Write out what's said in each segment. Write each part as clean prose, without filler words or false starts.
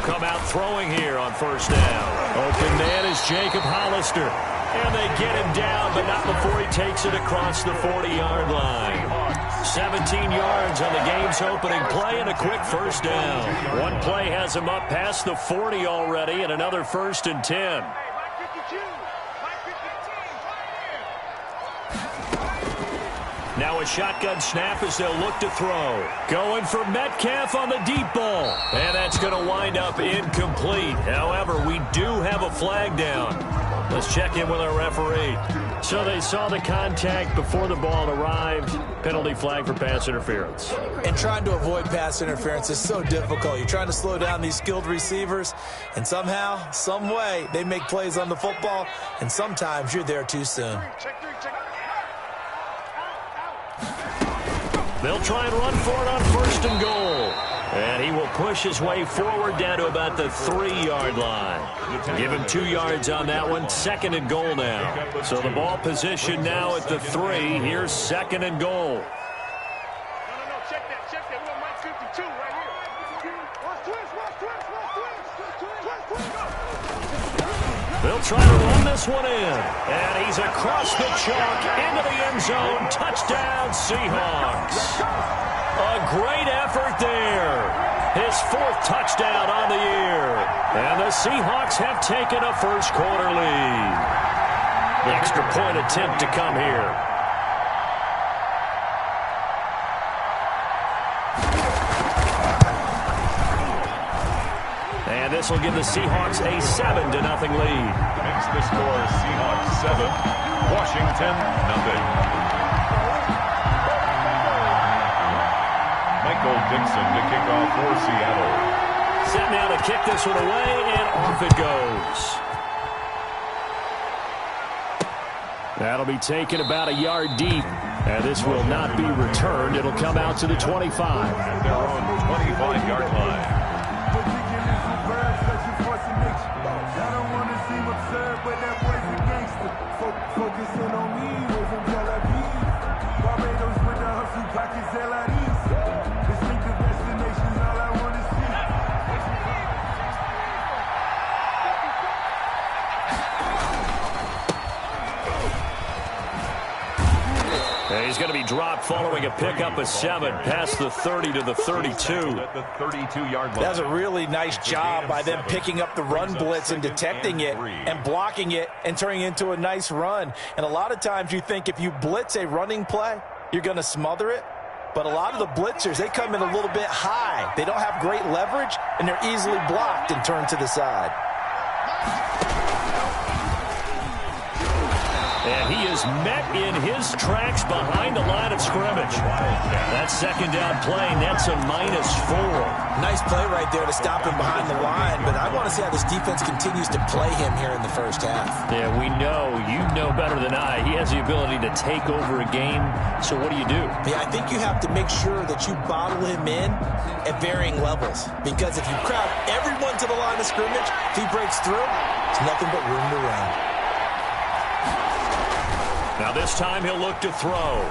come out throwing here on first down. Open man is Jacob Hollister. And they get him down, but not before he takes it across the 40-yard line. 17 yards on the game's opening play and a quick first down. One play has him up past the 40 already and another 1st and 10. Now a shotgun snap as they'll look to throw. Going for Metcalf on the deep ball. And that's going to wind up incomplete. However, we do have a flag down. Let's check in with our referee. So they saw the contact before the ball arrived. Penalty flag for pass interference. And trying to avoid pass interference is so difficult. You're trying to slow down these skilled receivers, and somehow, some way, they make plays on the football, and sometimes you're there too soon. They'll try and run for it on 1st and goal. And he will push his way forward down to about the 3-yard line. Give him 2 yards on that one. 2nd and goal now. So the ball position now at the 3. Here's 2nd and goal. No, check that. We want Mike 52 right here. Watch twist. They'll try to run this one in. And he's across the chalk into the end zone. Touchdown, Seahawks. A great effort there. His 4th touchdown on the year. And the Seahawks have taken a first-quarter lead. The extra point attempt to come here. And this will give the Seahawks a 7-0 lead. Makes the score Seahawks 7, Washington 0. Michael Dixon to kick off for Seattle. Set now to kick this one away, and off it goes. That'll be taken about a yard deep. And this will not be returned. It'll come out to the 25. At their own 25-yard line. And he's going to be dropped following a pickup of 7 past the 30 to the 32. At the 32-yard line. That's a really nice job by them picking up the run blitz and detecting it and blocking it and turning it into a nice run. And a lot of times you think if you blitz a running play, you're going to smother it. But a lot of the blitzers, they come in a little bit high. They don't have great leverage, and they're easily blocked and turned to the side. And he is met in his tracks behind the line of scrimmage. That 2nd down play, that's a -4. Nice play right there to stop him behind the line, but I want to see how this defense continues to play him here in the first half. Yeah, we know. You know better than I. He has the ability to take over a game. So what do you do? Yeah, I think you have to make sure that you bottle him in at varying levels. Because if you crowd everyone to the line of scrimmage, if he breaks through, it's nothing but room to run. Now this time he'll look to throw.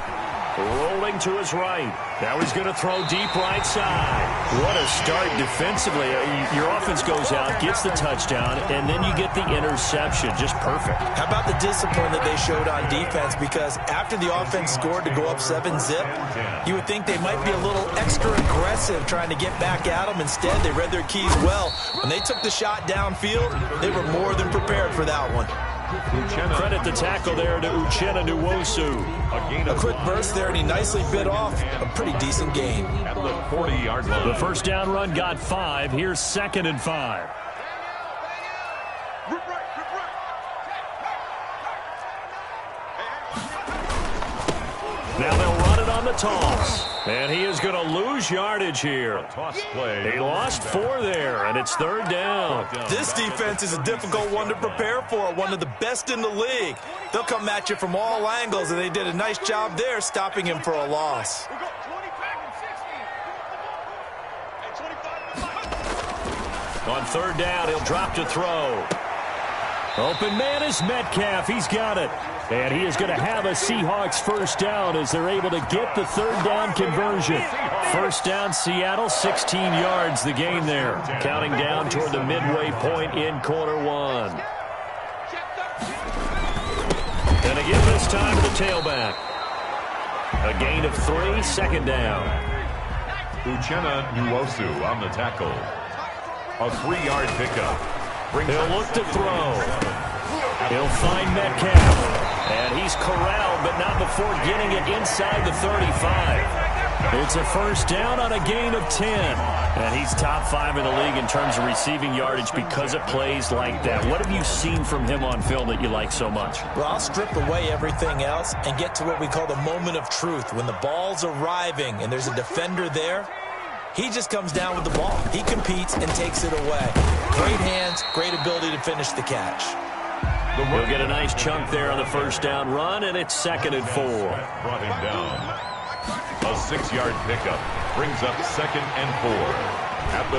Rolling to his right. Now he's going to throw deep right side. What a start defensively. Your offense goes out, gets the touchdown, and then you get the interception. Just perfect. How about the discipline that they showed on defense? Because after the offense scored to go up 7-zip, you would think they might be a little extra aggressive trying to get back at them. Instead, they read their keys well. When they took the shot downfield, they were more than prepared for that one. Credit the tackle there to Uchenna Nwosu. A quick burst there, and he nicely bit off a pretty decent gain. At the 40-yard line. The first down run got 5. Here's 2nd and 5. Now they'll run it on the toss. And he is going to lose yardage here. Toss play. He lost 4 there, and it's 3rd down. This defense is a difficult one to prepare for, one of the best in the league. They'll come at you from all angles, and they did a nice job there stopping him for a loss. On 3rd down, he'll drop to throw. Open man is Metcalf. He's got it. And he is going to have a Seahawks first down as they're able to get the third down conversion. First down, Seattle, 16 yards the gain there. Counting down toward the midway point in quarter one. And again this time to the tailback. A gain of 3, second down. Uchenna Nwosu on the tackle. A 3-yard pickup. He'll look to throw. He'll find Metcalf. And he's corralled, but not before getting it inside the 35. It's a first down on a gain of 10. And he's top 5 in the league in terms of receiving yardage because of plays like that. What have you seen from him on film that you like so much? Well, I'll strip away everything else and get to what we call the moment of truth. When the ball's arriving and there's a defender there, he just comes down with the ball. He competes and takes it away. Great hands, great ability to finish the catch. He'll get a nice chunk there on the first down run, and it's 2nd and 4. Brought him down. A 6-yard pickup brings up 2nd and 4.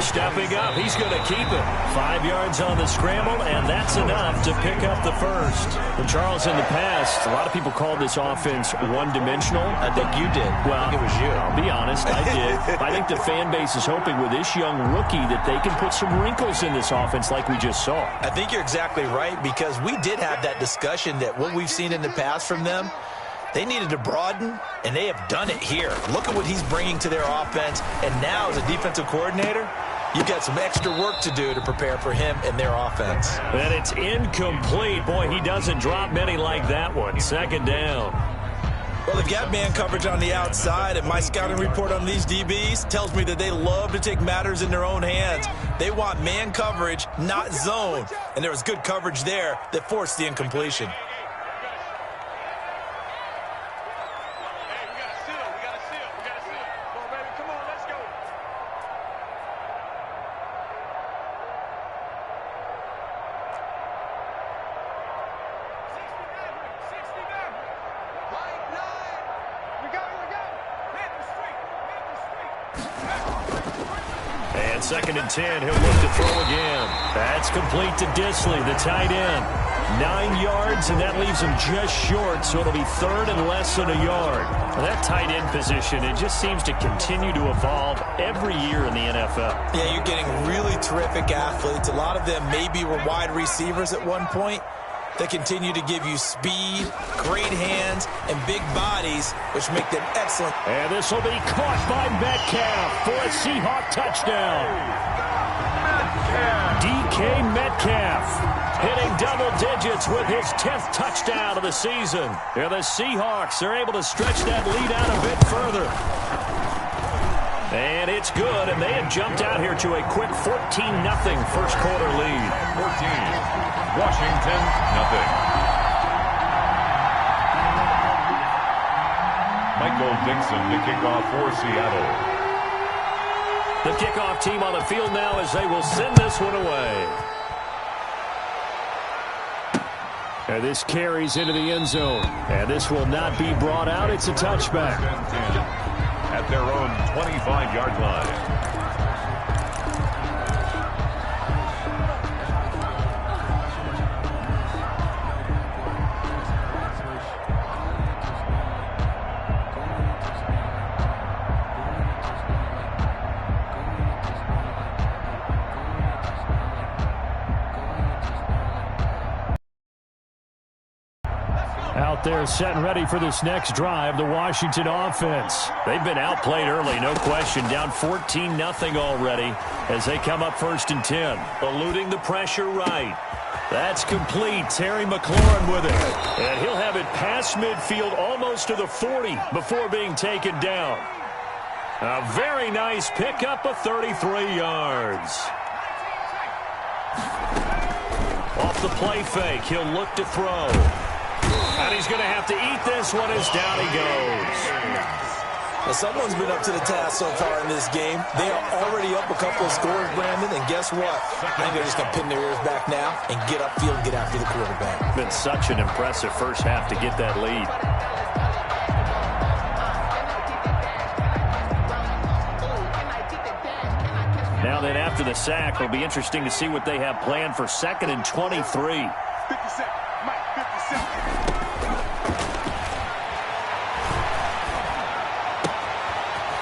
Stepping up, he's going to keep it. 5 yards on the scramble, and that's enough to pick up the first. And Charles, in the past, a lot of people called this offense one-dimensional. I think you did. Well, I think it was you. I'll be honest, I did. I think the fan base is hoping with this young rookie that they can put some wrinkles in this offense like we just saw. I think you're exactly right, because we did have that discussion that what we've seen in the past from them, they needed to broaden, and they have done it here. Look at what he's bringing to their offense, and now as a defensive coordinator, you've got some extra work to do to prepare for him and their offense. And it's incomplete. Boy, he doesn't drop many like that one. 2nd down. Well, they've got man coverage on the outside, and my scouting report on these DBs tells me that they love to take matters in their own hands. They want man coverage, not zone, and there was good coverage there that forced the incompletion. And 2nd and 10, he'll look to throw again. That's complete to Disley, the tight end. 9 yards, and that leaves him just short, so it'll be 3rd and less than a yard. Well, that tight end position, it just seems to continue to evolve every year in the NFL. Yeah, you're getting really terrific athletes. A lot of them maybe were wide receivers at one point. They continue to give you speed, great hands, and big bodies, which make them excellent. And this will be caught by Metcalf for a Seahawk touchdown. DK Metcalf hitting double digits with his 10th touchdown of the season. And the Seahawks are able to stretch that lead out a bit further. And it's good, and they have jumped out here to a quick 14-0 first quarter lead. 14. Washington, nothing. Michael Dixon to kick off for Seattle. The kickoff team on the field now as they will send this one away. And this carries into the end zone. And this will not be brought out. It's a touchback. At their own 25-yard line. Out there setting ready for this next drive, the Washington offense. They've been outplayed early, no question. Down 14-0 already as they come up 1st and 10. Eluding the pressure right. That's complete. Terry McLaurin with it. And he'll have it past midfield almost to the 40 before being taken down. A very nice pickup of 33 yards. Off the play fake, he'll look to throw. And he's going to have to eat this one as down he goes. Well, someone's been up to the task so far in this game. They are already up a couple of scores, Brandon, and guess what? I think they're just going to pin their ears back now and get upfield and get after the quarterback. Been such an impressive first half to get that lead. Now then, after the sack, it'll be interesting to see what they have planned for 2nd and 23. seconds. Mike, 50 seconds.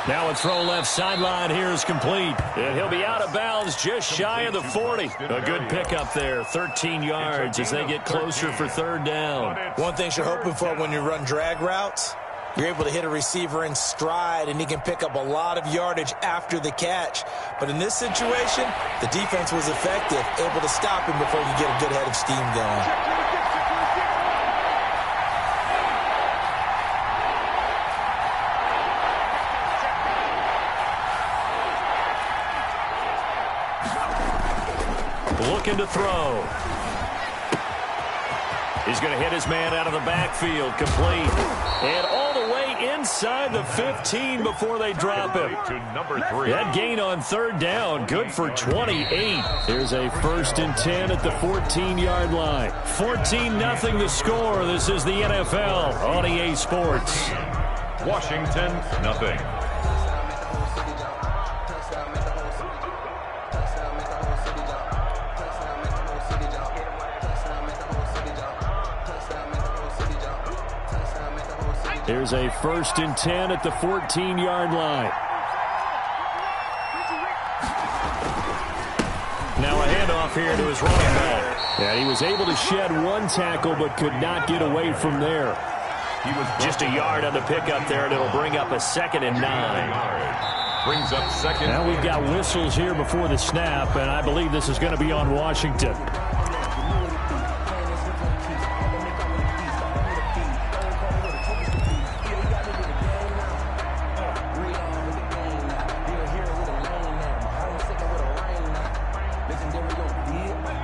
Now a throw left sideline here is complete. And he'll be out of bounds just shy of the 40. A good pickup there, 13 yards as they get closer for third down. One thing you're hoping for when you run drag routes, you're able to hit a receiver in stride, and he can pick up a lot of yardage after the catch. But in this situation, the defense was effective, able to stop him before you get a good head of steam going. Looking to throw. He's going to hit his man out of the backfield, complete. And all the way inside the 15 before they drop him. That gain on third down, good for 28. Here's a 1st and 10 at the 14-yard line. 14-0 the score. This is the NFL on EA Sports. Washington, nothing. Here's a 1st and 10 at the 14-yard line. Now a handoff here to his running back. And he was able to shed one tackle but could not get away from there. He was just a yard on the pickup there, and it'll bring up a 2nd and 9. Brings up second. Now we've got whistles here before the snap, and I believe this is going to be on Washington.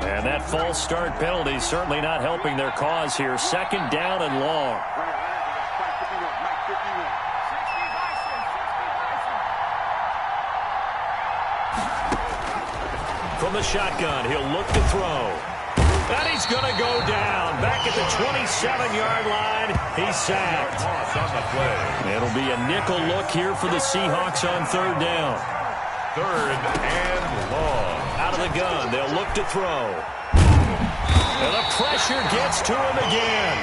And that false start penalty is certainly not helping their cause here. 2nd down and long. From the shotgun, he'll look to throw. And he's going to go down. Back at the 27-yard line, he's sacked. It'll be a nickel look here for the Seahawks on 3rd down. 3rd and long. Out of the gun, they'll look to throw. And the pressure gets to him again.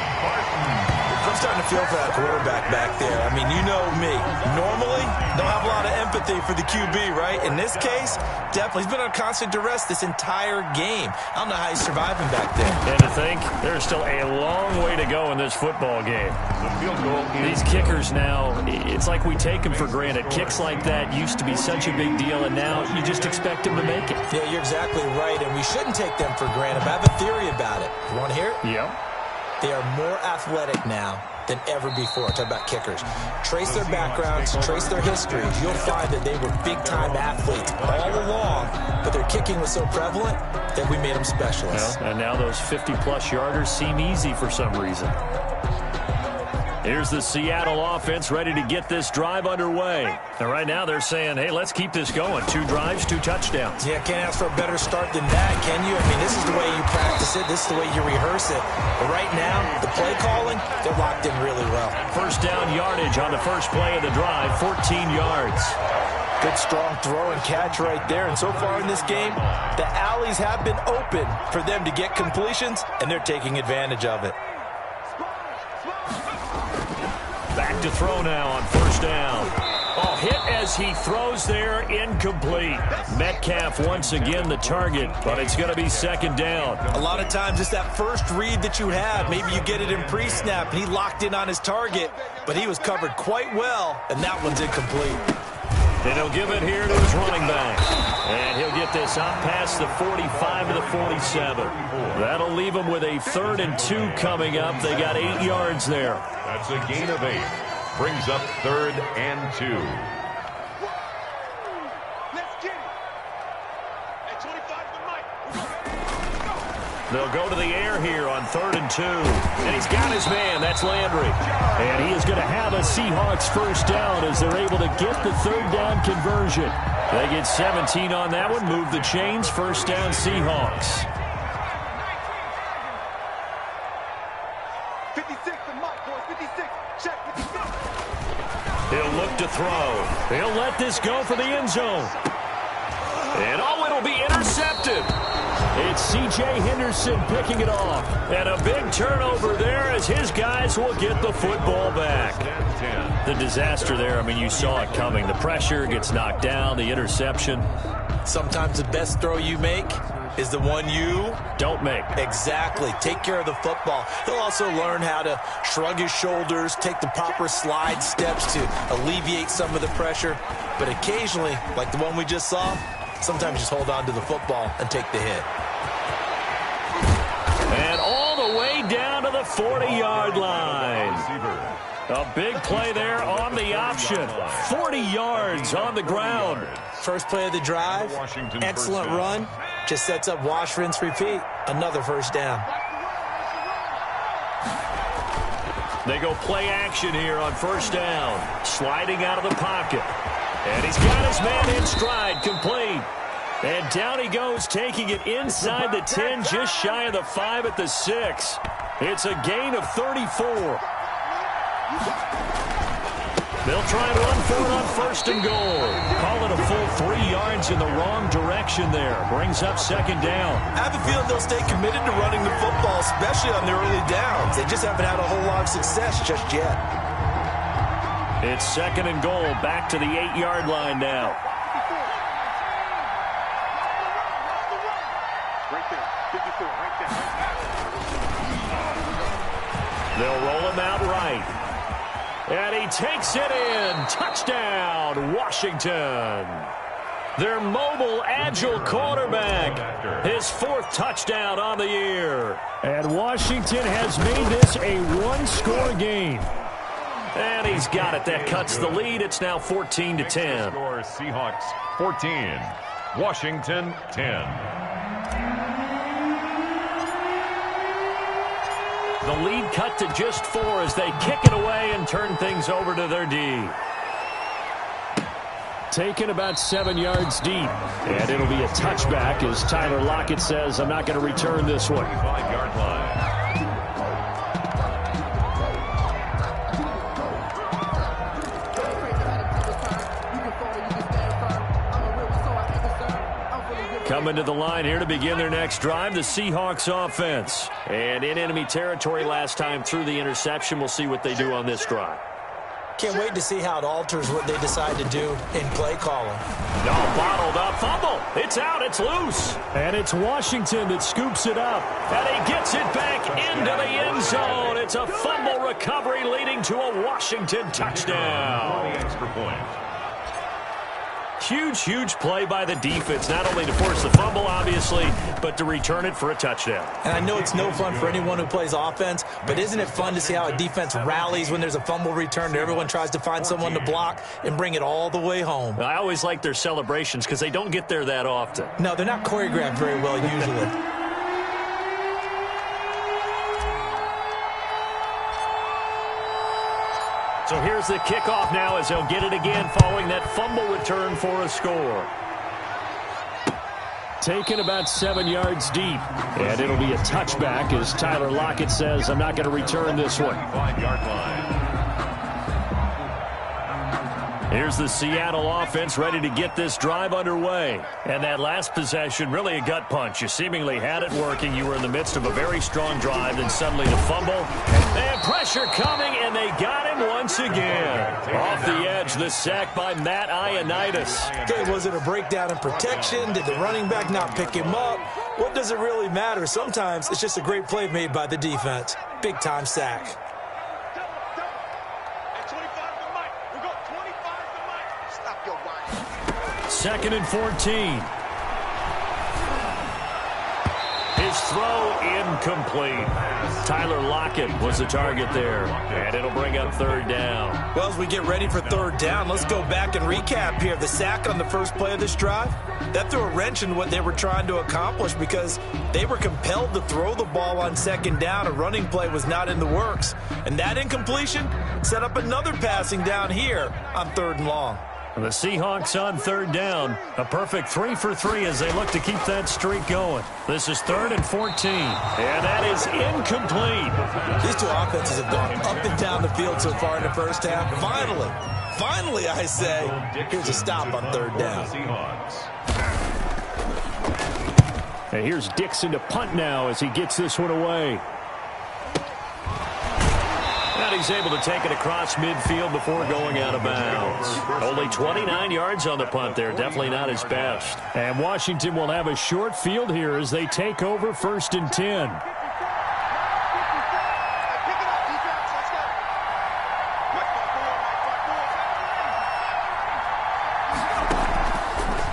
I'm starting to feel for that quarterback back there. I mean, you know me. Normally, don't have a lot of empathy for the QB, right? In this case, definitely. He's been on constant duress this entire game. I don't know how he's surviving back there. And to think, there's still a long way to go in this football game. The field goal is these kickers now, it's like we take them for granted. Kicks like that used to be such a big deal, and now you just expect them to make it. Yeah, you're exactly right, and we shouldn't take them for granted. But I have a theory about it. You want to hear it? Yep. They are more athletic now than ever before. Talk about kickers. Trace their backgrounds, trace their histories. You'll find that they were big-time athletes all along, but their kicking was so prevalent that we made them specialists. Well, and now those 50-plus yarders seem easy for some reason. Here's the Seattle offense ready to get this drive underway. And right now they're saying, hey, let's keep this going. 2 drives, 2 touchdowns. Yeah, can't ask for a better start than that, can you? I mean, this is the way you practice it. This is the way you rehearse it. But right now, the play calling, they're locked in really well. 1st down yardage on the first play of the drive, 14 yards. Good, strong throw and catch right there. And so far in this game, the alleys have been open for them to get completions, and they're taking advantage of it. Back to throw now on 1st down. Oh, hit as he throws there, incomplete. Metcalf once again the target, but it's going to be 2nd down. A lot of times it's that first read that you have. Maybe you get it in pre-snap, and he locked in on his target, but he was covered quite well, and that one's incomplete. And he'll give it here to his running back. And he'll get this up past the 45 to the 47. That'll leave him with a 3rd and 2 coming up. They got 8 yards there. That's a gain of 8. Brings up 3rd and 2. Let's get it. At 25 to Mike. They'll go to the air here on 3rd and 2. And he's got his man. That's Landry. And he is going to have a Seahawks 1st down as they're able to get the 3rd down conversion. They get 17 on that one. Move the chains. 1st down Seahawks. 56 to Mike, boys. 56. Check 56. He'll look to throw. He'll let this go for the end zone. And oh, it'll be intercepted. It's C.J. Henderson picking it off. And a big turnover there as his guys will get the football back. The disaster there, I mean, you saw it coming. The pressure gets knocked down, the interception. Sometimes the best throw you make is the one you don't make. Exactly. Take care of the football. He'll also learn how to shrug his shoulders, take the proper slide steps to alleviate some of the pressure. But occasionally, like the one we just saw, sometimes just hold on to the football and take the hit. And all the way down to the 40-yard line. A big play there on the option. 40 yards on the ground. First play of the drive, excellent run. Just sets up wash, rinse, repeat. Another first down. They go play action here on first down. Sliding out of the pocket. And he's got his man in stride, complete. And down he goes, taking it inside the 10, just shy of the 5 at the 6. It's a gain of 34. They'll try and run for it on first and goal. Call it a full 3 yards in the wrong direction there. Brings up second down. I have a feeling they'll stay committed to running the football, especially on the early downs. They just haven't had a whole lot of success just yet. It's second and goal, back to the 8-yard line now. Right there, 54, right there. They'll roll him out right. And he takes it in. Touchdown, Washington. Their mobile, agile quarterback. His 4th touchdown on the year. And Washington has made this a 1-score game. And he's got it. That cuts the lead. It's now 14-10. Score Seahawks 14. Washington 10. The lead cut to just 4 as they kick it away and turn things over to their D. Taken about 7 yards deep. And it'll be a touchback as Tyler Lockett says, I'm not going to return this one. 5-yard line. Coming to the line here to begin their next drive, the Seahawks offense. And in enemy territory last time through the interception. We'll see what they do on this drive. Can't wait to see how it alters what they decide to do in play calling. No, bottled up, fumble. It's out, it's loose. And it's Washington that scoops it up. And he gets it back into the end zone. It's a fumble recovery leading to a Washington touchdown. Extra point. Huge, huge play by the defense, not only to force the fumble, obviously, but to return it for a touchdown. And I know it's no fun for anyone who plays offense, but isn't it fun to see how a defense rallies when there's a fumble return and everyone tries to find someone to block and bring it all the way home? I always like their celebrations because they don't get there that often. No, they're not choreographed very well usually. So here's the kickoff now as they'll get it again following that fumble return for a score. Taken about 7 yards deep. And it'll be a touchback as Tyler Lockett says, I'm not going to return this one. 5-yard line. Here's the Seattle offense ready to get this drive underway. And that last possession, really a gut punch. You seemingly had it working. You were in the midst of a very strong drive, then suddenly the fumble. And pressure coming, and they got him once again. Off the edge, the sack by Matt Ioannidis. Okay, was it a breakdown in protection? Did the running back not pick him up? What does it really matter? Sometimes it's just a great play made by the defense. Big-time sack. Second and 14. His throw incomplete. Tyler Lockett was the target there. And it'll bring up third down. Well, as we get ready for third down, let's go back and recap here. The sack on the first play of this drive, that threw a wrench in what they were trying to accomplish because they were compelled to throw the ball on second down. A running play was not in the works. And that incompletion set up another passing down here on third and long. The Seahawks on third down. A perfect 3 for 3 as they look to keep that streak going. This is third and 14. And that is incomplete. These two offenses have gone up and down the field so far in the first half. Finally, I say, here's a stop on third down. And here's Dixon to punt now as he gets this one away. And he's able to take it across midfield before going out of bounds. Only 29 yards on the punt there. Definitely not his best. And Washington will have a short field here as they take over 1st and 10.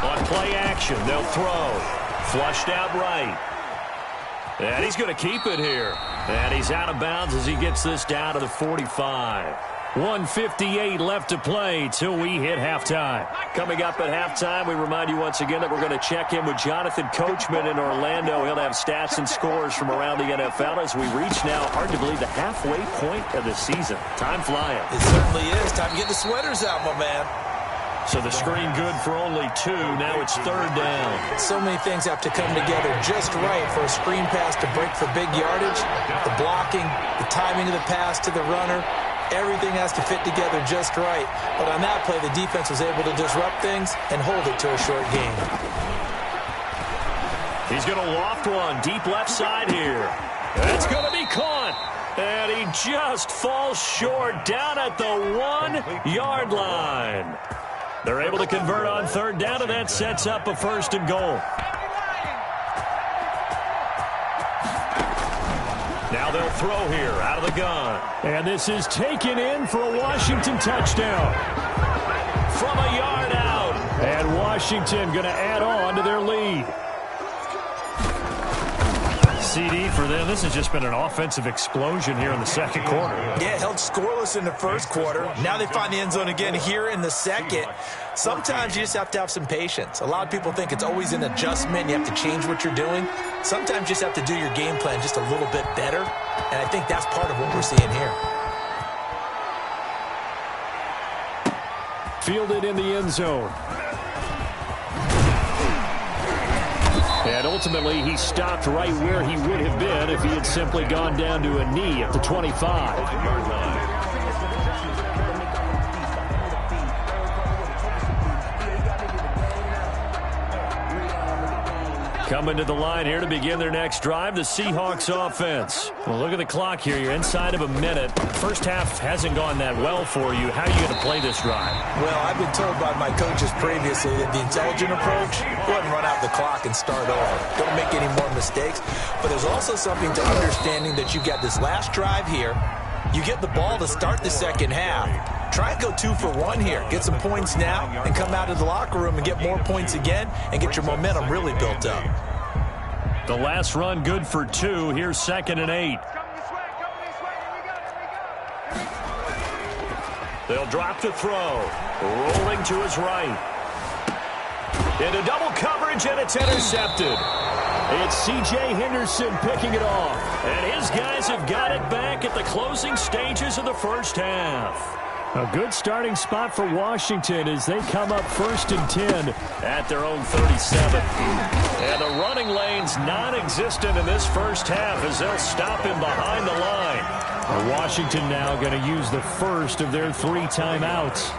On play action, they'll throw. Flushed out right. And he's going to keep it here. And he's out of bounds as he gets this down to the 45. 1:58 left to play till we hit halftime. Coming up at halftime, we remind you once again that we're going to check in with Jonathan Coachman in Orlando. He'll have stats and scores from around the NFL as we reach now, hard to believe, the halfway point of the season. Time flying. It certainly is. Time to get the sweaters out, my man. So the screen good for only 2. Now it's 3rd down. So many things have to come together just right for a screen pass to break for big yardage. The blocking, the timing of the pass to the runner, everything has to fit together just right. But on that play, the defense was able to disrupt things and hold it to a short gain. He's going to loft one deep left side here. That's going to be caught. And he just falls short down at the 1-yard line. They're able to convert on 3rd down, and that sets up a 1st and goal. Now they'll throw here out of the gun. And this is taken in for a Washington touchdown. From a yard out. And Washington going to add on to their lead. CD for them. This has just been an offensive explosion here in the 2nd quarter. Yeah, held scoreless in the 1st quarter. Now they find the end zone again here in the 2nd. Sometimes you just have to have some patience. A lot of people think it's always an adjustment. You have to change what you're doing. Sometimes you just have to do your game plan just a little bit better. And I think that's part of what we're seeing here. Fielded in the end zone. And ultimately, he stopped right where he would have been if he had simply gone down to a knee at the 25. Coming to the line here to begin their next drive, the Seahawks offense. Well, look at the clock here. You're inside of a minute. First half hasn't gone that well for you. How are you going to play this drive? Well, I've been told by my coaches previously that the intelligent approach, go ahead and run out the clock and start over. Don't make any more mistakes. But there's also something to understanding that you've got this last drive here. You get the ball to start the 2nd half. Try and go 2 for 1 here. Get some points now and come out of the locker room and get more points again and get your momentum really built up. The last run good for 2. Here's 2nd and 8. They'll drop the throw. Rolling to his right. Into double coverage, and it's intercepted. It's C.J. Henderson picking it off. And his guys have got it back at the closing stages of the 1st half. A good starting spot for Washington as they come up 1st and 10 at their own 37. And the running lane's non-existent in this 1st half as they'll stop him behind the line. And Washington now going to use the first of their 3 timeouts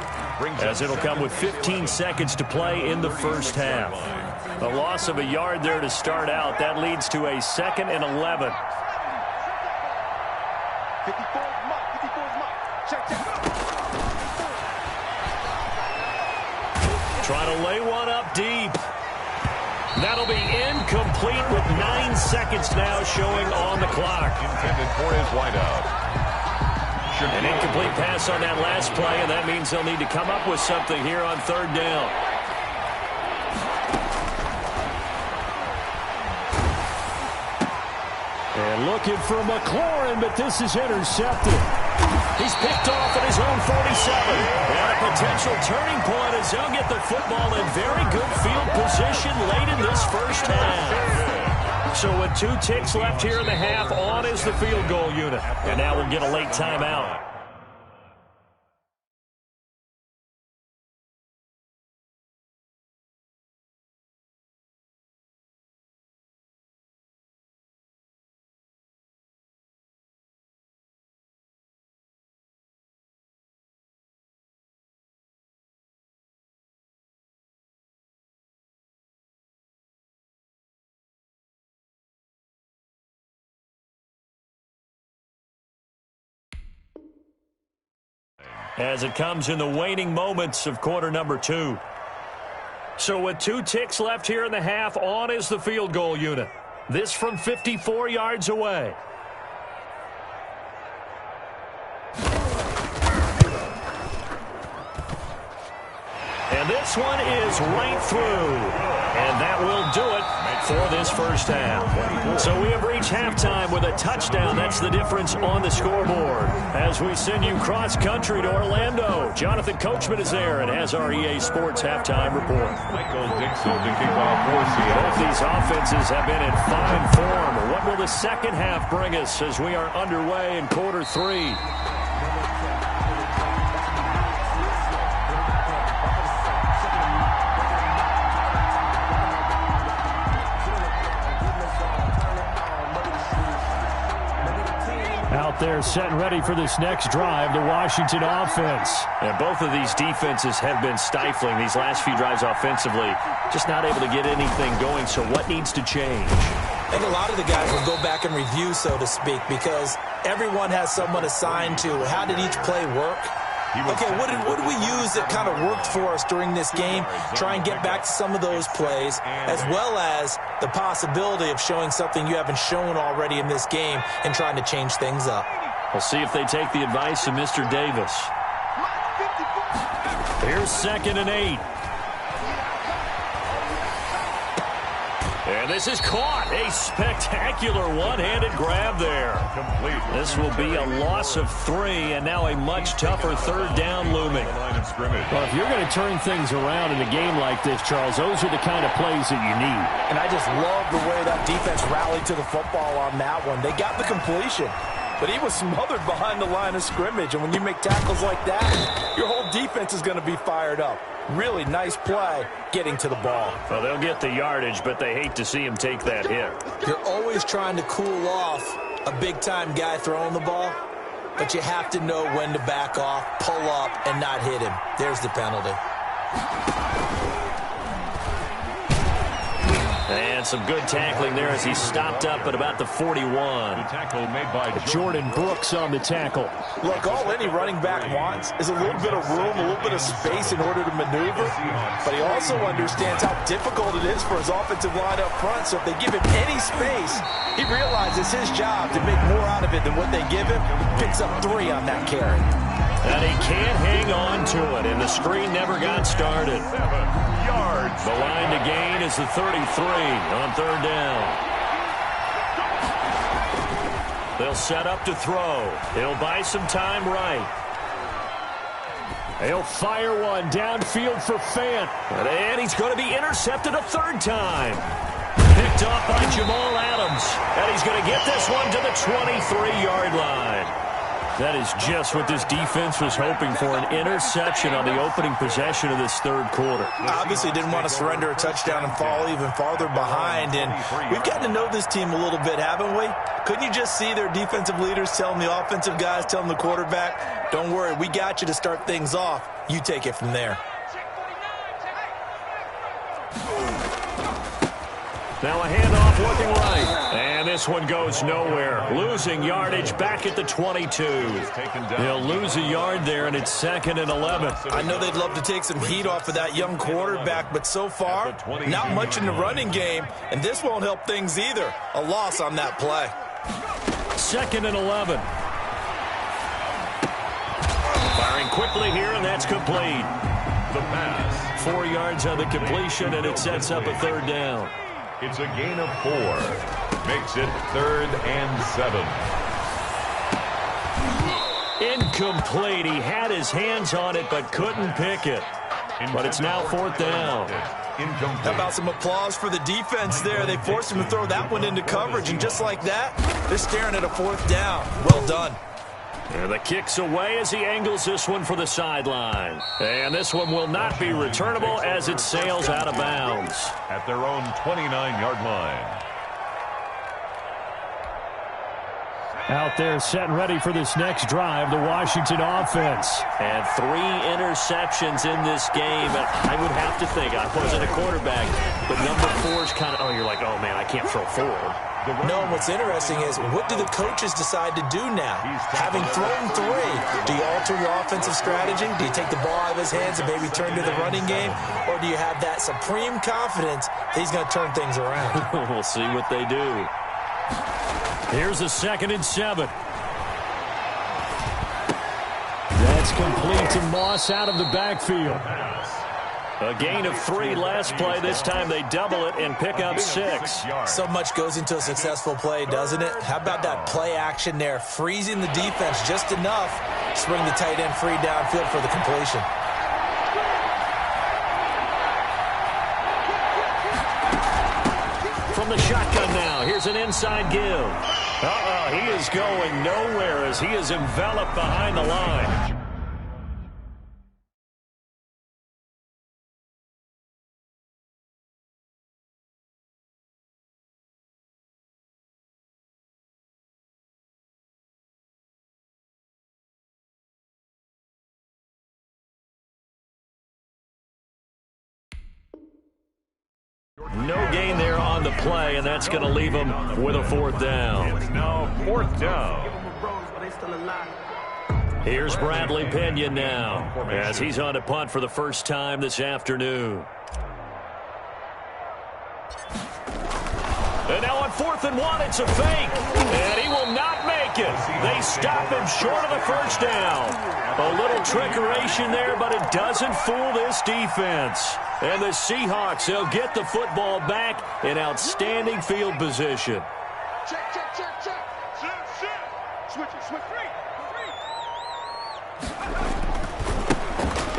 as it'll come with 15 seconds to play in the 1st half. The loss of a yard there to start out. That leads to a 2nd and 11. Trying to lay one up deep. That'll be incomplete with 9 seconds now showing on the clock. Intended for his wideout. An incomplete pass on that last play, and that means they'll need to come up with something here on 3rd down. And looking for McLaurin, but this is intercepted. He's picked off at his own 47. And a potential turning point as they'll get the football in very good field position late in this 1st half. So with 2 ticks left here in the half, on is the field goal unit. And now we'll get a late timeout. as it comes in the waning moments of quarter number 2. So with 2 ticks left here in the half, on is the field goal unit. This from 54 yards away. And this one is right through. And that will do it for this first half. So we have reached halftime with a touchdown. That's the difference on the scoreboard. As we send you cross-country to Orlando, Jonathan Coachman is there and has our EA Sports halftime report. Michael Dixon to kick off for Seattle. Both these offenses have been in fine form. What will the second half bring us as we are underway in quarter 3? Out there set and ready for this next drive, the Washington offense. And both of these defenses have been stifling these last few drives offensively. Just not able to get anything going, so what needs to change? I think a lot of the guys will go back and review, so to speak, because everyone has someone assigned to how did each play work. Okay, what did we use that kind of worked for us during this game? Try and get back to some of those plays, as well as the possibility of showing something you haven't shown already in this game and trying to change things up. We'll see if they take the advice of Mr. Davis. Here's 2nd and 8. And this is caught. A spectacular one-handed grab there. This will be a loss of 3, and now a much tougher 3rd down looming. Well, if you're going to turn things around in a game like this, Charles, those are the kind of plays that you need. And I just love the way that defense rallied to the football on that one. They got the completion, but he was smothered behind the line of scrimmage. And when you make tackles like that, your whole defense is going to be fired up. Really nice play getting to the ball. Well, they'll get the yardage, but they hate to see him take that hit. You're always trying to cool off a big-time guy throwing the ball, but you have to know when to back off, pull up, and not hit him. There's the penalty. And some good tackling there as he stopped up at about the 41. The tackle made by Jordan Brooks on the tackle. Look, all any running back wants is a little bit of room, a little bit of space in order to maneuver. But he also understands how difficult it is for his offensive line up front. So if they give him any space, he realizes his job to make more out of it than what they give him. Picks up 3 on that carry. And he can't hang on to it, and the screen never got started. 7 yards. The line to gain is the 33 on 3rd down. They'll set up to throw. He'll buy some time right. He'll fire one downfield for Fant. And he's going to be intercepted a 3rd time. Picked off by Jamal Adams. And he's going to get this one to the 23-yard line. That is just what this defense was hoping for, an interception on the opening possession of this 3rd quarter. Obviously didn't want to surrender a touchdown and fall even farther behind. And we've gotten to know this team a little bit, haven't we? Couldn't you just see their defensive leaders telling the offensive guys, telling the quarterback, don't worry, we got you to start things off. You take it from there. Now a handoff looking right. And this one goes nowhere. Losing yardage back at the 22. They'll lose a yard there, and it's 2nd and 11. I know they'd love to take some heat off of that young quarterback, but so far, not much in the running game, and this won't help things either. A loss on that play. 2nd and 11. Firing quickly here, and that's complete. The pass. 4 yards on the completion, and it sets up a 3rd down. It's a gain of 4. Makes it 3rd and 7. Incomplete. He had his hands on it, but couldn't pick it. But it's now 4th down. How about some applause for the defense there? They forced him to throw that one into coverage, and just like that, they're staring at a 4th down. Well done. And the kick's away as he angles this one for the sideline. And this one will not be returnable as it sails out of bounds. At their own 29-yard line. Out there set and ready for this next drive, the Washington offense. And 3 interceptions in this game. And I would have to think, I wasn't a quarterback, but number 4 is kind of, oh, you're like, oh, man, I can't throw 4. No, and what's interesting is, what do the coaches decide to do now? Having thrown 3, do you alter your offensive strategy? Do you take the ball out of his hands and maybe turn to the running game? Or do you have that supreme confidence that he's going to turn things around? We'll see what they do. Here's a 2nd and 7. That's complete to Moss out of the backfield. A gain of 3 last play. This time they double it and pick up 6. So much goes into a successful play, doesn't it? How about that play action there? Freezing the defense just enough to bring the tight end free downfield for the completion. From the shotgun now, here's an inside give. He is going nowhere as he is enveloped behind the line. No gain there on the play, and that's going to leave him with a 4th down. It's now 4th down. Here's Bradley Pinion now, as he's on a punt for the first time this afternoon. And now on 4th and 1, it's a fake. And he will not make it. They stop him short of the first down. A little trickeration there, but it doesn't fool this defense. And the Seahawks, they'll get the football back in outstanding field position. Check, check, check, check. Switch it, switch.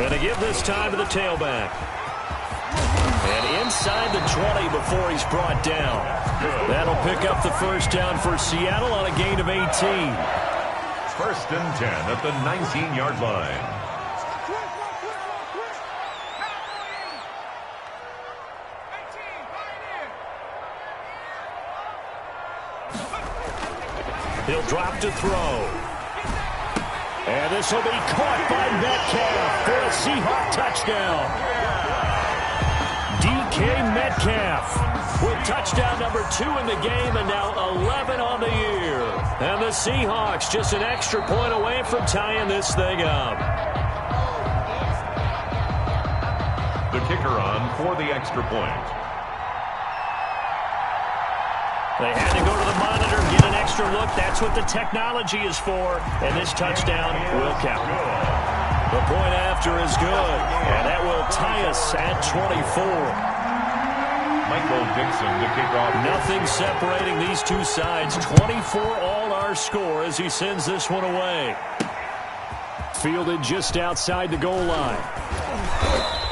And a give this time to the tailback. And inside the 20 before he's brought down. That'll pick up the first down for Seattle on a gain of 18. 1st and 10 at the 19-yard line. He'll drop to throw. And this will be caught by Metcalf for a Seahawk touchdown. DK Metcalf with touchdown number 2 in the game and now 11 on the year. And the Seahawks just an extra point away from tying this thing up. The kicker on for the extra point. They had to go to the monitor, get an extra look. That's what the technology is for. And this touchdown will count. The point after is good. And that will tie us at 24. Michael Dixon to kick off. Nothing separating these two sides. 24 all our score as he sends this one away. Fielded just outside the goal line.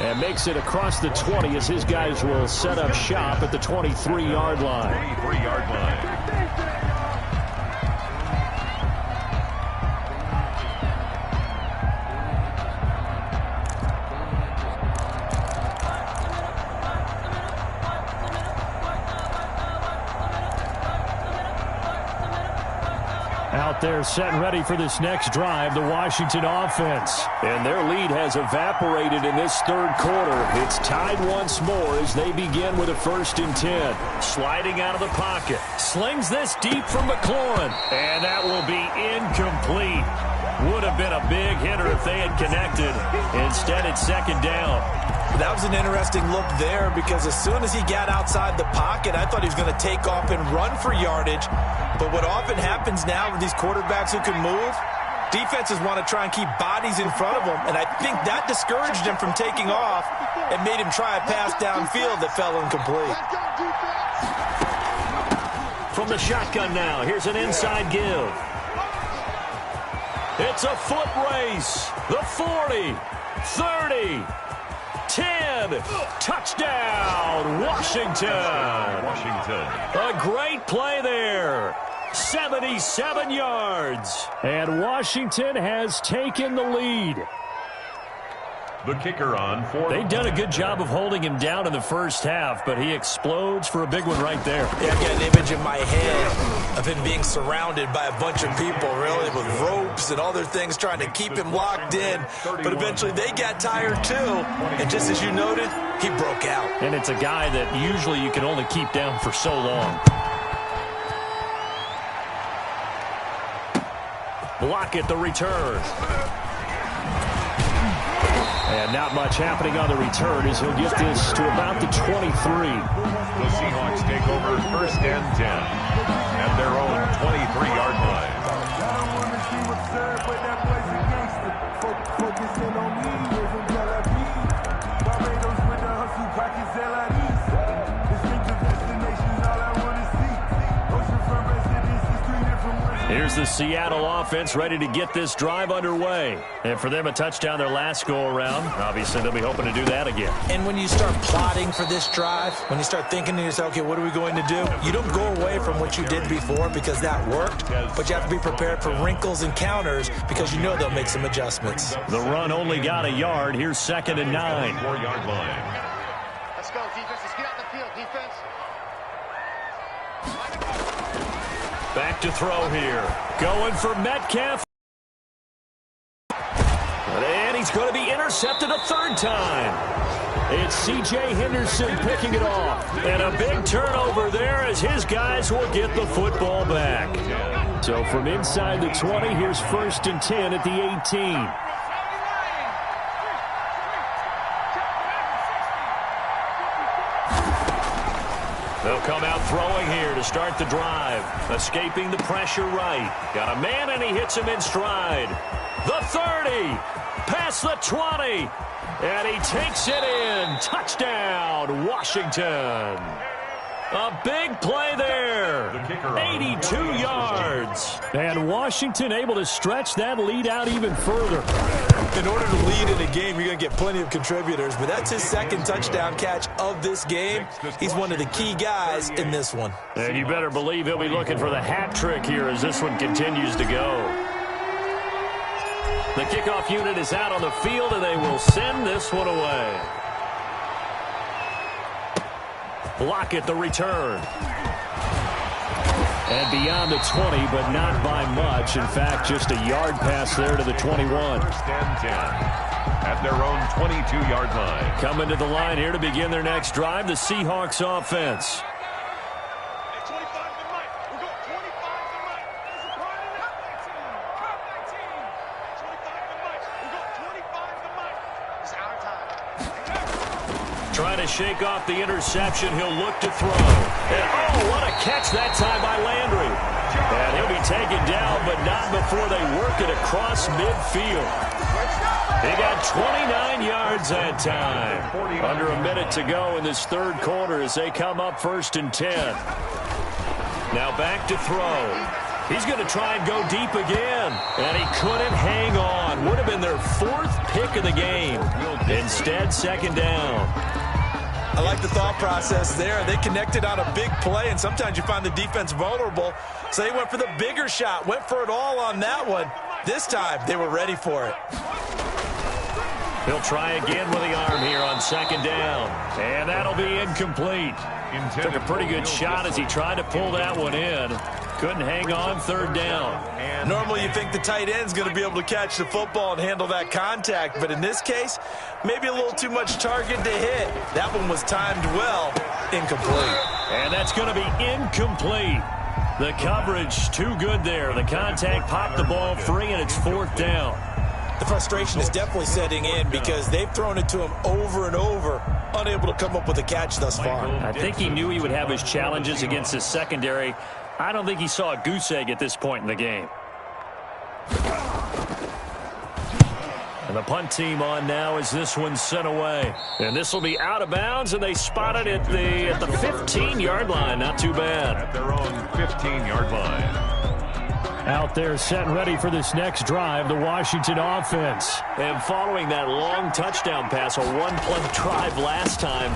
And makes it across the 20 as his guys will set up shop at the 23-yard line. 23-yard line. Out there set and ready for this next drive, the Washington offense. And their lead has evaporated in this third quarter. It's tied once more as they begin with a 1st and 10. Sliding out of the pocket. Slings this deep from McLaurin. And that will be incomplete. Would have been a big hitter if they had connected. Instead, it's 2nd down. That was an interesting look there because as soon as he got outside the pocket, I thought he was going to take off and run for yardage. But what often happens now with these quarterbacks who can move, defenses want to try and keep bodies in front of them. And I think that discouraged him from taking off and made him try a pass downfield that fell incomplete. From the shotgun now, here's an inside give. It's a foot race. The 40, 30, 10. Touchdown, Washington. Washington. A great play there. 77 yards. And Washington has taken the lead. The kicker on for... They've done a good job of holding him down in the first half, but he explodes for a big one right there. Yeah, I get an image in my head of him being surrounded by a bunch of people, really, with ropes and other things trying to keep him locked in. But eventually they got tired, too. And just as you noted, he broke out. And it's a guy that usually you can only keep down for so long. Block at the return. And not much happening on the return as he'll get this to about the 23. The Seahawks take over 1st and 10 at their own 23-yard line. Here's the Seattle offense ready to get this drive underway. And for them, a touchdown their last go-around. Obviously, they'll be hoping to do that again. And when you start plotting for this drive, when you start thinking to yourself, okay, what are we going to do? You don't go away from what you did before because that worked, but you have to be prepared for wrinkles and counters because you know they'll make some adjustments. The run only got a yard. Here's 2nd and 9. 4-yard line. Let's go, defense. Let's get out the field, defense. Back to throw here. Going for Metcalf. And he's going to be intercepted a 3rd time. It's C.J. Henderson picking it off. And a big turnover there as his guys will get the football back. So from inside the 20, here's 1st and 10 at the 18. They'll come out throwing here to start the drive. Escaping the pressure right. Got a man, and he hits him in stride. The 30. Past the 20. And he takes it in. Touchdown, Washington. A big play there. 82 yards. And Washington able to stretch that lead out even further. In order to lead in a game, you're going to get plenty of contributors, but that's his 2nd touchdown catch of this game. He's one of the key guys in this one. And you better believe he'll be looking for the hat trick here as this one continues to go. The kickoff unit is out on the field, and they will send this one away. Block at the return. And beyond the 20, but not by much. In fact, just a yard pass there to the 21. 1st and 10 at their own 22-yard line. Coming to the line here to begin their next drive, the Seahawks offense. Trying to shake off the interception. He'll look to throw. And, oh, what a catch that time by Landry. And he'll be taken down, but not before they work it across midfield. He got 29 yards that time. Under a minute to go in this 3rd quarter as they come up 1st and 10. Now back to throw. He's going to try and go deep again. And he couldn't hang on. Would have been their 4th pick of the game. Instead, 2nd down. I like the thought process there. They connected on a big play, and sometimes you find the defense vulnerable. So they went for the bigger shot, went for it all on that one. This time, they were ready for it. He'll try again with the arm here on 2nd down. And that'll be incomplete. Took a pretty good shot as he tried to pull that one in. Couldn't hang on, 3rd down. Normally you think the tight end's going to be able to catch the football and handle that contact, but in this case, maybe a little too much target to hit. That one was timed well, incomplete. And that's going to be incomplete. The coverage too good there. The contact popped the ball free, and it's 4th down. The frustration is definitely setting in because they've thrown it to him over and over, unable to come up with a catch thus far. I think he knew he would have his challenges against his secondary. I don't think he saw a goose egg at this point in the game. And the punt team on now as this one's sent away. And this will be out of bounds, and they spot it at the 15-yard line. Not too bad. At their own 15-yard line. Out there set and ready for this next drive, the Washington offense. And following that long touchdown pass, a one-play drive last time,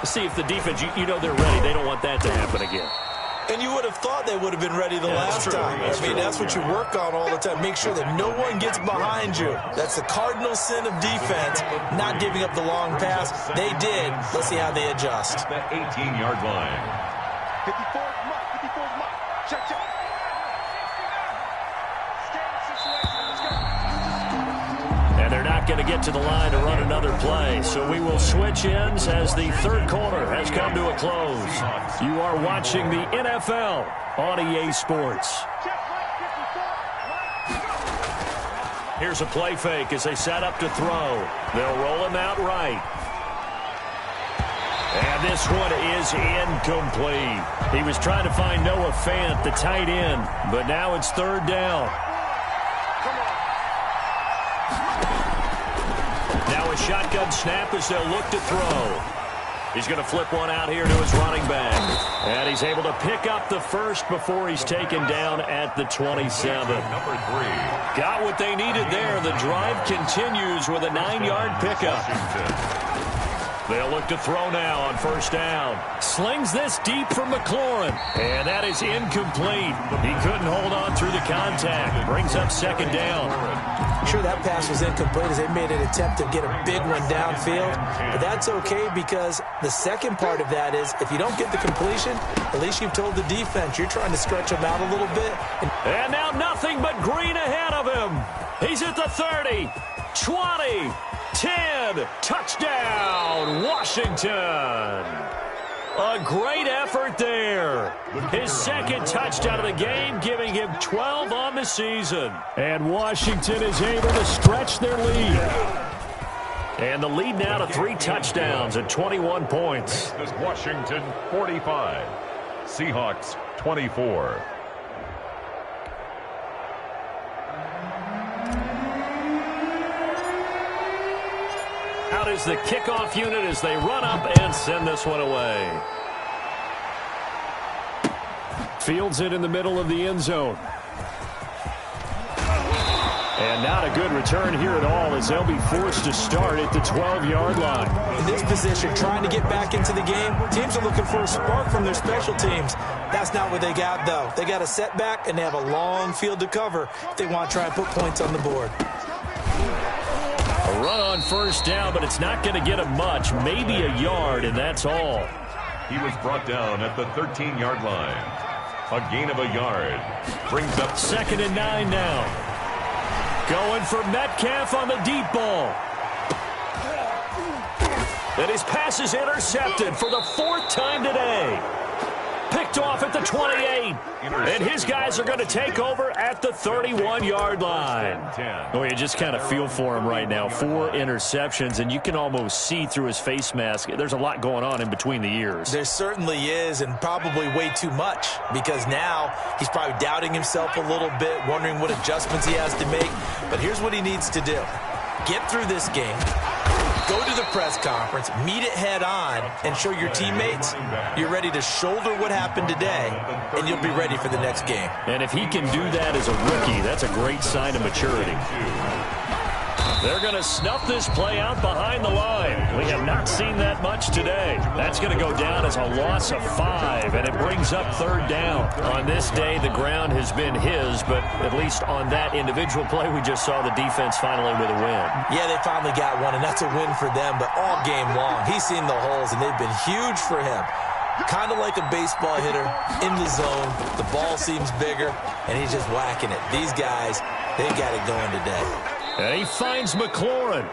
see if the defense, you know they're ready. They don't want that to happen again. And you would have thought they would have been ready the last time. That's what you work on all the time. Make sure that no one gets behind you. That's the cardinal sin of defense, not giving up the long pass. They did. Let's see how they adjust. The 18-yard line. 54 mark, 54 mark. Check, check. And they're not going to get to the line to run another play. So we will switch ends as the 3rd quarter has come to a close. You are watching the NFL on EA Sports. Here's a play fake as they set up to throw. They'll roll him out right. And this one is incomplete. He was trying to find Noah Fant, the tight end, but now it's third down. Now a shotgun snap as they'll look to throw. He's going to flip one out here to his running back. And he's able to pick up the first before he's taken down at the 27. Number 3. Got what they needed there. The drive continues with a 9-yard pickup. They'll look to throw now on first down. Slings this deep for McLaurin. And that is incomplete. He couldn't hold on through the contact. Brings up second down. Sure, that pass was incomplete as they made an attempt to get a big one downfield. But that's okay because the second part of that is if you don't get the completion, at least you've told the defense you're trying to stretch them out a little bit. And now nothing but green ahead of him. He's at the 30, 20, 10. Touchdown, Washington. A great effort there. His second touchdown of the game, giving him 12 on the season. And Washington is able to stretch their lead. And the lead now to 3 touchdowns and 21 points. This is Washington 45. Seahawks 24. Out is the kickoff unit as they run up and send this one away. Fields it in the middle of the end zone. And not a good return here at all as they'll be forced to start at the 12-yard line. In this position, trying to get back into the game, teams are looking for a spark from their special teams. That's not what they got, though. They got a setback, and they have a long field to cover if they want to try and put points on the board. A run on first down, but it's not going to get him much. Maybe a yard, and that's all. He was brought down at the 13-yard line. A gain of a yard. Brings up 2nd and 9 now. Going for Metcalf on the deep ball. And his pass is intercepted for the 4th time today. Picked off at the 28. And his guys are going to take over at the 31-yard line. Oh, you just kind of feel for him right now. 4 interceptions, and you can almost see through his face mask. There's a lot going on in between the ears. There certainly is, and probably way too much, because now he's probably doubting himself a little bit, wondering what adjustments he has to make. But here's what he needs to do. Get through this game. Go to the press conference, meet it head on, and show your teammates you're ready to shoulder what happened today, and you'll be ready for the next game. And if he can do that as a rookie, that's a great sign of maturity. They're going to snuff this play out behind the line. We have not seen that much today. That's going to go down as a loss of 5, and it brings up 3rd down. On this day, the ground has been his, but at least on that individual play, we just saw the defense finally with a win. Yeah, they finally got one, and that's a win for them, but all game long, he's seen the holes, and they've been huge for him. Kind of like a baseball hitter in the zone. The ball seems bigger, and he's just whacking it. These guys, they got it going today. And he finds McLaurin.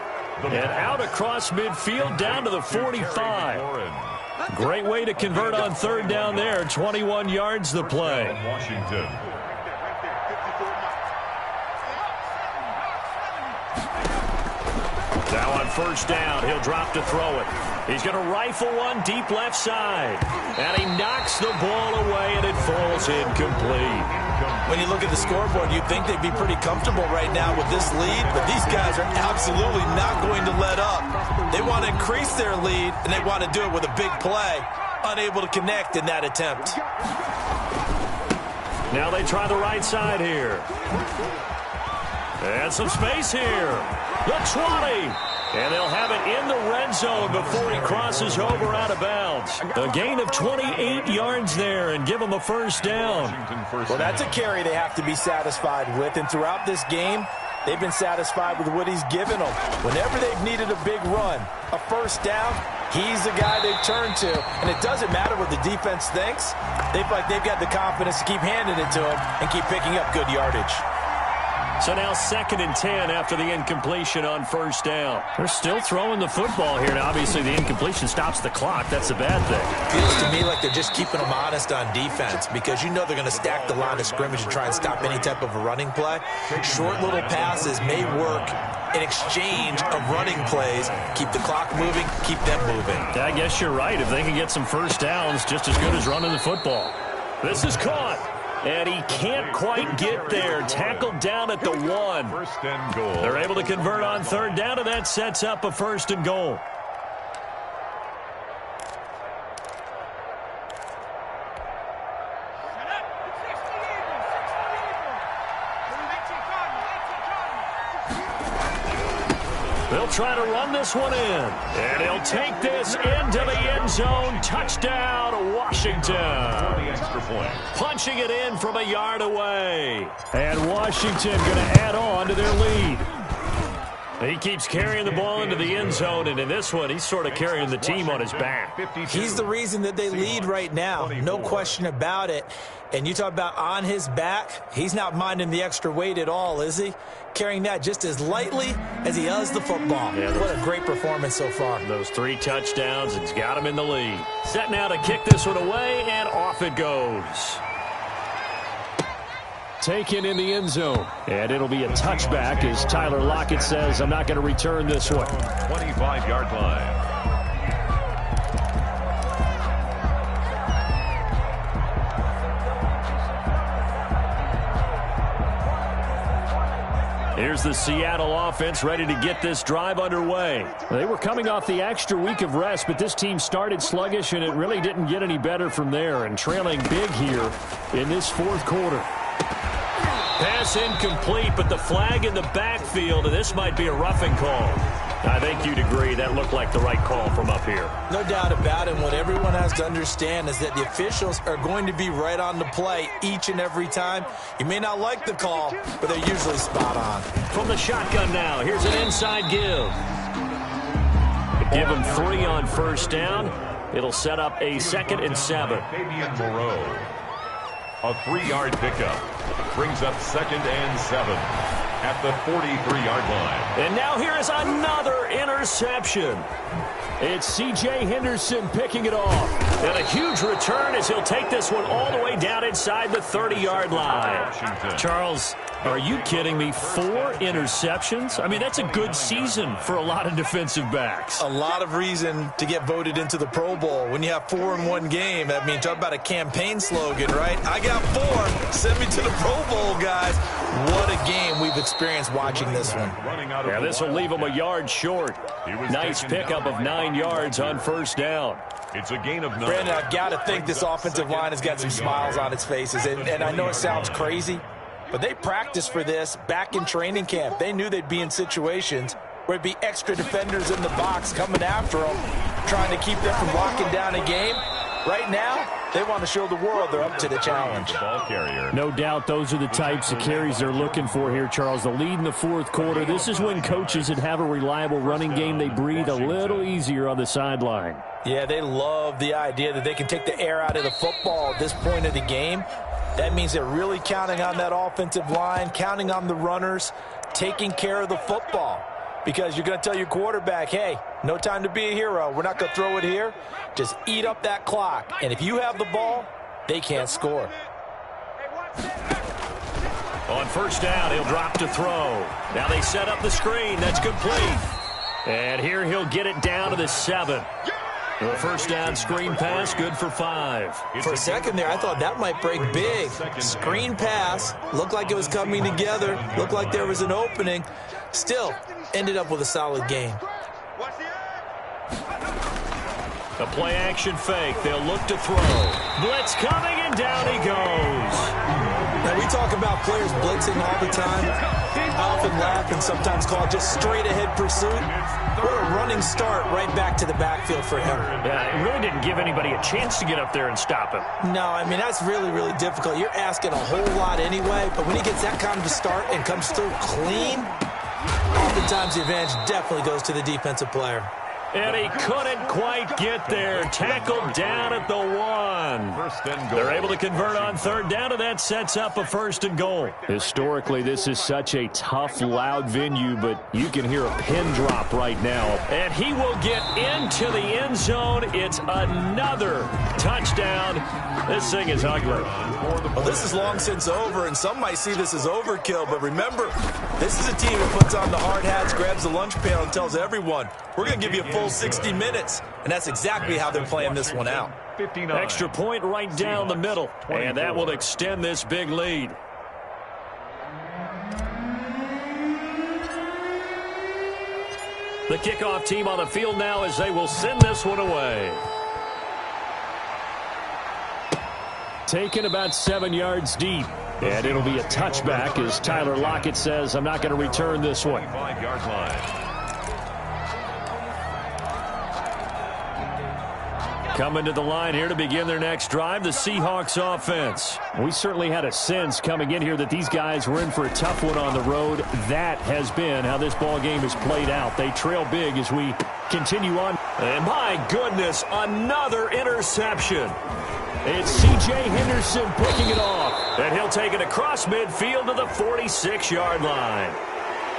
And out across midfield down to the 45. Great way to convert on 3rd down there. 21 yards the play. Washington. Now on first down, he'll drop to throw it. He's going to rifle one deep left side. And he knocks the ball away, and it falls incomplete. When you look at the scoreboard, you'd think they'd be pretty comfortable right now with this lead, but these guys are absolutely not going to let up. They want to increase their lead, and they want to do it with a big play. Unable to connect in that attempt. Now they try the right side here. And some space here. The 20. And they'll have it in the red zone before he crosses over out of bounds. A gain of 28 yards there and give him a first down. Well, that's a carry they have to be satisfied with. And throughout this game, they've been satisfied with what he's given them. Whenever they've needed a big run, a first down, he's the guy they've turned to. And it doesn't matter what the defense thinks. They've got the confidence to keep handing it to him and keep picking up good yardage. So now 2nd and 10 after the incompletion on first down. They're still throwing the football here. Now, obviously, the incompletion stops the clock. That's a bad thing. Feels to me like they're just keeping them honest on defense because you know they're going to stack the line of scrimmage and try and stop any type of a running play. Short little passes may work in exchange of running plays. Keep the clock moving, keep them moving. I guess you're right. If they can get some first downs, just as good as running the football. This is caught. And he can't quite get there. Tackled down at the 1. 1st and goal. They're able to convert on 3rd down, and that sets up a 1st and goal. They'll try to run this one in. And he'll take this into the end zone. Touchdown, Washington. The extra point. Punching it in from a yard away. And Washington going to add on to their lead. He keeps carrying the ball into the end zone, and in this one, he's sort of carrying the team on his back. He's the reason that they lead right now. No question about it. And you talk about on his back, he's not minding the extra weight at all, is he? Carrying that just as lightly as he does the football. Yeah, what a great performance so far. Those 3 touchdowns, it's got him in the lead. Set now to kick this one away, and off it goes. Taken in the end zone. And it'll be a touchback as Tyler Lockett says, I'm not going to return this one. 25-yard line. Here's the Seattle offense ready to get this drive underway. They were coming off the extra week of rest, but this team started sluggish, and it really didn't get any better from there, and trailing big here in this 4th quarter. Pass incomplete, but the flag in the backfield, and this might be a roughing call. I think you'd agree that looked like the right call from up here. No doubt about it. What everyone has to understand is that the officials are going to be right on the play each and every time. You may not like the call, but they're usually spot on. From the shotgun now, here's an inside give. Give him 3 on first down. It'll set up a 2nd and 7. Fabian Moreau. A 3-yard pickup. Brings up 2nd and 7 at the 43-yard line. And now here is another interception. It's C.J. Henderson picking it off. And a huge return as he'll take this one all the way down inside the 30-yard line. Charles, are you kidding me? 4 interceptions? I mean, that's a good season for a lot of defensive backs. A lot of reason to get voted into the Pro Bowl. When you have 4 in one game, I mean, talk about a campaign slogan, right? I got 4. Send me to the Pro Bowl, guys. What a game we've experienced watching this one. Yeah, this will leave him a yard short. Nice pickup of 9 yards on first down. It's a gain of 9. Brandon, I've got to think this offensive line has got some smiles on its faces. And I know it sounds crazy, but they practiced for this back in training camp. They knew they'd be in situations where it'd be extra defenders in the box coming after them, trying to keep them from locking down a game. Right now, they want to show the world they're up to the challenge. No doubt those are the types of carries they're looking for here, Charles. The lead in the 4th quarter. This is when coaches that have a reliable running game, they breathe a little easier on the sideline. Yeah, they love the idea that they can take the air out of the football at this point of the game. That means they're really counting on that offensive line, counting on the runners, taking care of the football. Because you're going to tell your quarterback, hey, no time to be a hero. We're not going to throw it here. Just eat up that clock. And if you have the ball, they can't score. On first down, he'll drop to throw. Now they set up the screen. That's complete. And here he'll get it down to the 7. The first down screen pass, good for 5. For a second there, I thought that might break big. Screen pass, looked like it was coming together, looked like there was an opening. Still, ended up with a solid game. A play-action fake. They'll look to throw. Blitz coming, and down he goes. Now, we talk about players blitzing all the time. I often laugh and sometimes call it just straight-ahead pursuit. What a running start right back to the backfield for him. Yeah, it really didn't give anybody a chance to get up there and stop him. No, I mean, that's really, really difficult. You're asking a whole lot anyway, but when he gets that kind of a start and comes through clean, oftentimes the advantage definitely goes to the defensive player. And he couldn't quite get there. Tackled down at the 1. First and goal. They're able to convert on third down, and that sets up a first and goal. Historically, this is such a tough, loud venue, but you can hear a pin drop right now. And he will get into the end zone. It's another touchdown. This thing is ugly. Well, this is long since over, and some might see this as overkill. But remember, this is a team that puts on the hard hats, grabs the lunch pail, and tells everyone, we're going to give you a full 60 minutes. And that's exactly how they're playing this one out. 59. Extra point right down the middle. And that will extend this big lead. The kickoff team on the field now as they will send this one away. Taken about 7 yards deep. And it'll be a touchback as Tyler Lockett says, I'm not going to return this one. 5-yard line. Coming to the line here to begin their next drive, the Seahawks offense. We certainly had a sense coming in here that these guys were in for a tough one on the road. That has been how this ball game has played out. They trail big as we continue on. And my goodness, another interception. It's C.J. Henderson picking it off. And he'll take it across midfield to the 46-yard line.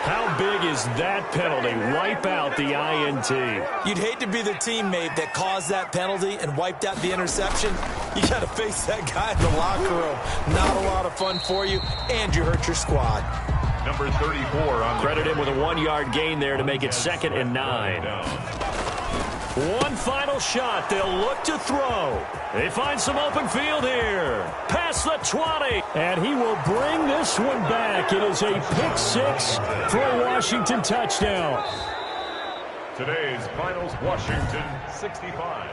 How big is that penalty? Wipe out the INT. You'd hate to be the teammate that caused that penalty and wiped out the interception. You got to face that guy in the locker room. Not a lot of fun for you, and you hurt your squad. Number 34 on the Credit him with a 1-yard gain there to make it 2nd and 9. One final shot. They'll look to throw. They find some open field here. Past the 20. And he will bring this one back. It is a pick 6 for a Washington touchdown. Today's finals, Washington 65.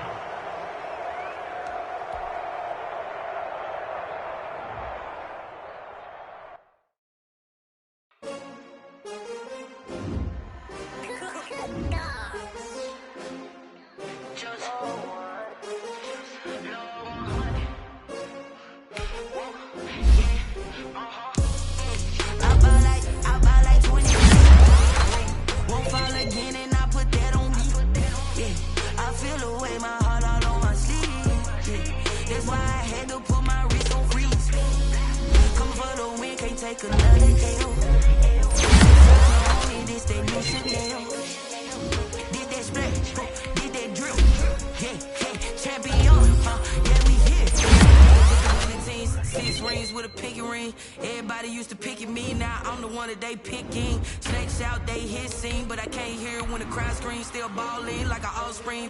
Everybody used to pick at me, now I'm the one that they picking. Snakes out, they hissing, but I can't hear when the crowd screams. Still balling like an offspring.